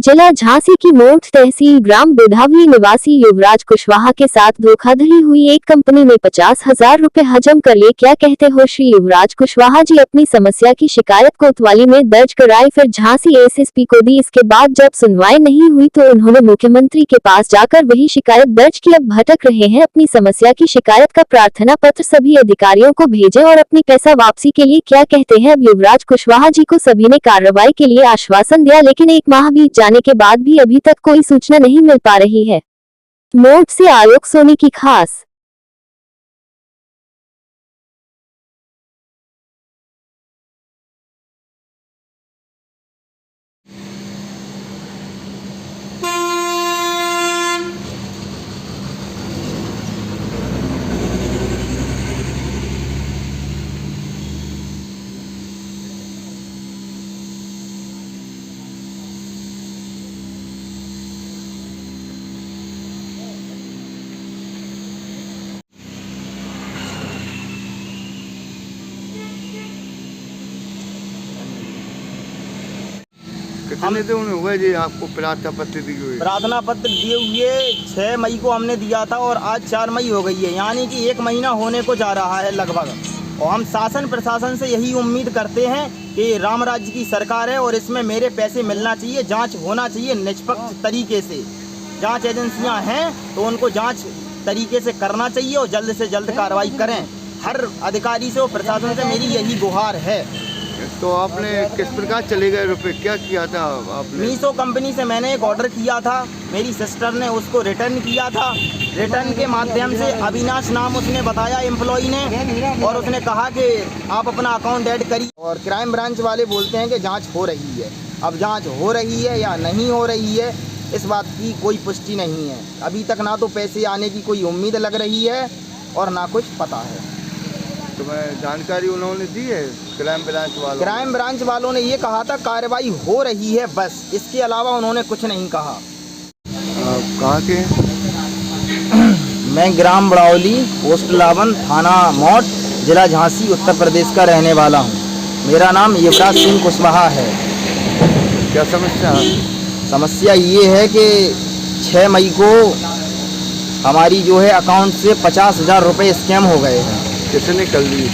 जिला झांसी की मोठ तहसील ग्राम बुढ़ावी निवासी युवराज कुशवाहा के साथ धोखाधड़ी हुई। एक कंपनी में 50,000 रुपए हजम कर लिए। क्या कहते हो श्री युवराज कुशवाहा जी? अपनी समस्या की शिकायत कोतवाली में दर्ज कराई, फिर झांसी एसएसपी को दी। इसके बाद जब सुनवाई नहीं हुई तो उन्होंने मुख्यमंत्री के पास जाकर वही शिकायत दर्ज की। अब भटक रहे हैं। अपनी समस्या की शिकायत का प्रार्थना पत्र सभी अधिकारियों को भेजे और अपनी पैसा वापसी के लिए क्या कहते हैं। अब युवराज कुशवाहा जी को सभी ने कार्रवाई के लिए आश्वासन दिया, लेकिन एक माह बीत जाने के बाद भी अभी तक कोई सूचना नहीं मिल पा रही है। मोठ से आलोक सोनी की खास कितने दिन हुए जी आपको प्रार्थना पत्र दिए हुए? प्रार्थना पत्र दिए हुए 6 मई को हमने दिया था और आज 4 मई हो गई है, यानी कि 1 महीना होने को जा रहा है लगभग। और हम शासन प्रशासन से यही उम्मीद करते हैं कि राम राज्य की सरकार है और इसमें मेरे पैसे मिलना चाहिए, जांच होना चाहिए निष्पक्ष तरीके से। जांच एजेंसियां हैं तो उनको जांच तरीके से करना चाहिए और जल्द से जल्द कार्रवाई करें। हर अधिकारी से और प्रशासन से मेरी यही गुहार है। तो आपने किस प्रकार चले गए रुपए, क्या किया था आपने? मीशो कंपनी से मैंने एक ऑर्डर किया था, मेरी सिस्टर ने उसको रिटर्न किया था। रिटर्न के माध्यम से अविनाश नाम उसने बताया एम्प्लॉई ने, और उसने कहा कि आप अपना अकाउंट ऐड करिए। और क्राइम ब्रांच वाले बोलते हैं कि जांच हो रही है। अब जांच हो रही है या नहीं हो रही है इस बात की कोई पुष्टि नहीं है। अभी तक ना तो पैसे आने की कोई उम्मीद लग रही है और ना कुछ पता है। तो मैं जानकारी उन्होंने दी है क्राइम ब्रांच वालों? क्राइम ब्रांच वालों ने ये कहा था कार्रवाई हो रही है, बस इसके अलावा उन्होंने कुछ नहीं कहा। कहाँ के? मैं ग्राम बड़ौली, पोस्ट लावन, थाना मोठ, जिला झांसी, उत्तर प्रदेश का रहने वाला हूँ। मेरा नाम युवराज सिंह कुशवाहा है। क्या समस्या? समस्या ये है कि 6 मई को हमारी जो है अकाउंट से 50,000 रुपये स्कैम हो गए हैं। किसने कर ली?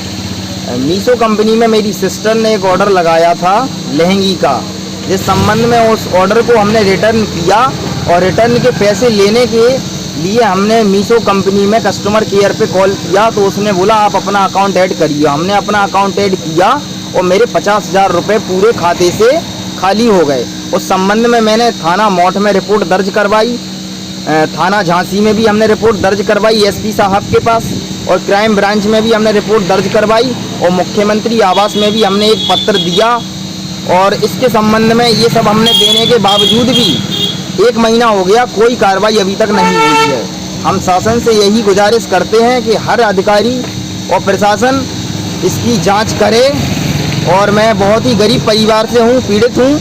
मीशो कंपनी में मेरी सिस्टर ने एक ऑर्डर लगाया था लहंगी का, जिस संबंध में उस ऑर्डर को हमने रिटर्न किया और रिटर्न के पैसे लेने के लिए हमने मीशो कंपनी में कस्टमर केयर पे कॉल किया तो उसने बोला आप अपना अकाउंट ऐड करिए। हमने अपना अकाउंट ऐड किया और मेरे 50,000 रुपये पूरे खाते से खाली हो गए। उस संबंध में मैंने थाना मोठ में रिपोर्ट दर्ज करवाई, थाना झांसी में भी हमने रिपोर्ट दर्ज करवाई एसपी साहब के पास, और क्राइम ब्रांच में भी हमने रिपोर्ट दर्ज करवाई, और मुख्यमंत्री आवास में भी हमने एक पत्र दिया। और इसके संबंध में ये सब हमने देने के बावजूद भी 1 महीना हो गया, कोई कार्रवाई अभी तक नहीं हुई है। हम शासन से यही गुजारिश करते हैं कि हर अधिकारी और प्रशासन इसकी जांच करे। और मैं बहुत ही गरीब परिवार से हूँ, पीड़ित हूँ,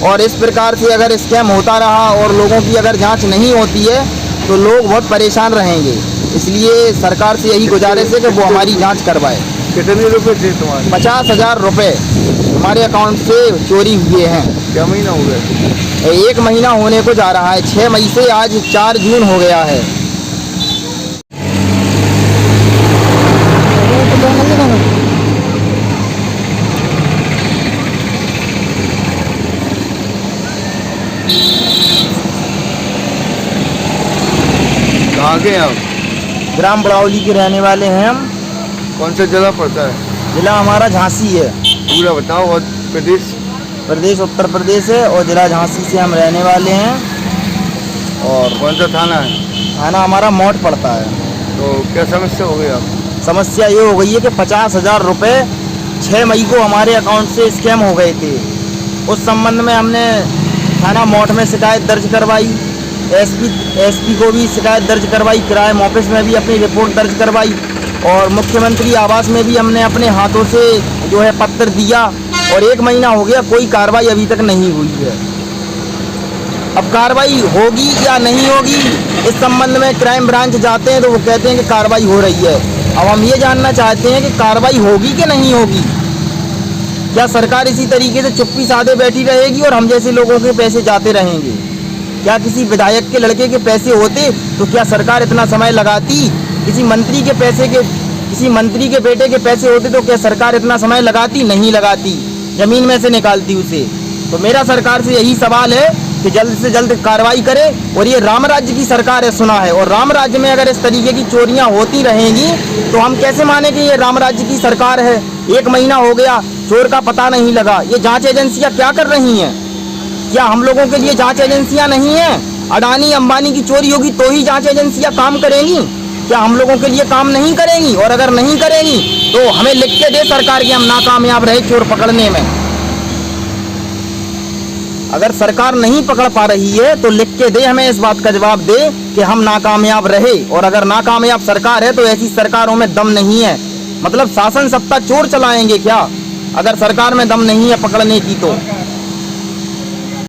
और इस प्रकार से अगर स्कैम होता रहा और लोगों की अगर जांच नहीं होती है तो लोग बहुत परेशान रहेंगे। इसलिए सरकार से यही गुजारिश है कि वो हमारी जांच करवाए। कितने रुपए थे तुम्हारे? 50,000 रुपये हमारे अकाउंट से चोरी हुए हैं। क्या महीना हो गया? 1 महीना होने को जा रहा है। 6 मई से आज 4 जून हो गया है। कहाँ के आप? ग्राम बड़ौली के रहने वाले हैं हम। कौन सा जगह पड़ता है? जिला हमारा झांसी है। पूरा बताओ। और प्रदेश? प्रदेश उत्तर प्रदेश है और जिला झांसी से हम रहने वाले हैं। और कौन सा थाना है? थाना हमारा मोठ पड़ता है। तो क्या समस्या हो गई आप? समस्या ये हो गई है कि 50,000 रुपये 6 मई को हमारे अकाउंट से स्कैम हो गए थे। उस संबंध में हमने थाना मोठ में शिकायत दर्ज करवाई, एसपी को भी शिकायत दर्ज करवाई, क्राइम ऑफिस में भी अपनी रिपोर्ट दर्ज करवाई, और मुख्यमंत्री आवास में भी हमने अपने हाथों से जो है पत्र दिया। और 1 महीना हो गया, कोई कार्रवाई अभी तक नहीं हुई है। अब कार्रवाई होगी या नहीं होगी इस संबंध में क्राइम ब्रांच जाते हैं तो वो कहते हैं कि कार्रवाई हो रही है। अब हम ये जानना चाहते हैं कि कार्रवाई होगी कि नहीं होगी। क्या सरकार इसी तरीके से चुप्पी साधे बैठी रहेगी और हम जैसे लोगों के पैसे जाते रहेंगे? क्या किसी विधायक के लड़के के पैसे होते तो क्या सरकार इतना समय लगाती? किसी मंत्री के बेटे के पैसे होते तो क्या सरकार इतना समय लगाती? नहीं लगाती, जमीन में से निकालती उसे। तो मेरा सरकार से यही सवाल है कि जल्द से जल्द कार्रवाई करे। और ये राम राज्य की सरकार है सुना है, और राम राज्य में अगर इस तरीके की चोरियां होती रहेंगी तो हम कैसे माने कि ये राम राज्य की सरकार है? 1 महीना हो गया, चोर का पता नहीं लगा। ये जांच एजेंसियां क्या कर रही हैं? क्या हम लोगों के लिए जांच एजेंसियां नहीं हैं? अडानी अंबानी की चोरी होगी तो ही जांच एजेंसियां काम करेंगी? क्या हम लोगों के लिए काम नहीं करेंगी? और अगर नहीं करेंगी तो हमें लिख के दे सरकार कि हम नाकामयाब रहे चोर पकड़ने में। अगर सरकार नहीं पकड़ पा रही है तो लिख के दे, हमें इस बात का जवाब दे कि हम नाकामयाब रहे। और अगर नाकामयाब सरकार है तो ऐसी सरकारों में दम नहीं है। मतलब शासन सत्ता चोर चलाएंगे क्या? अगर सरकार में दम नहीं है पकड़ने की तो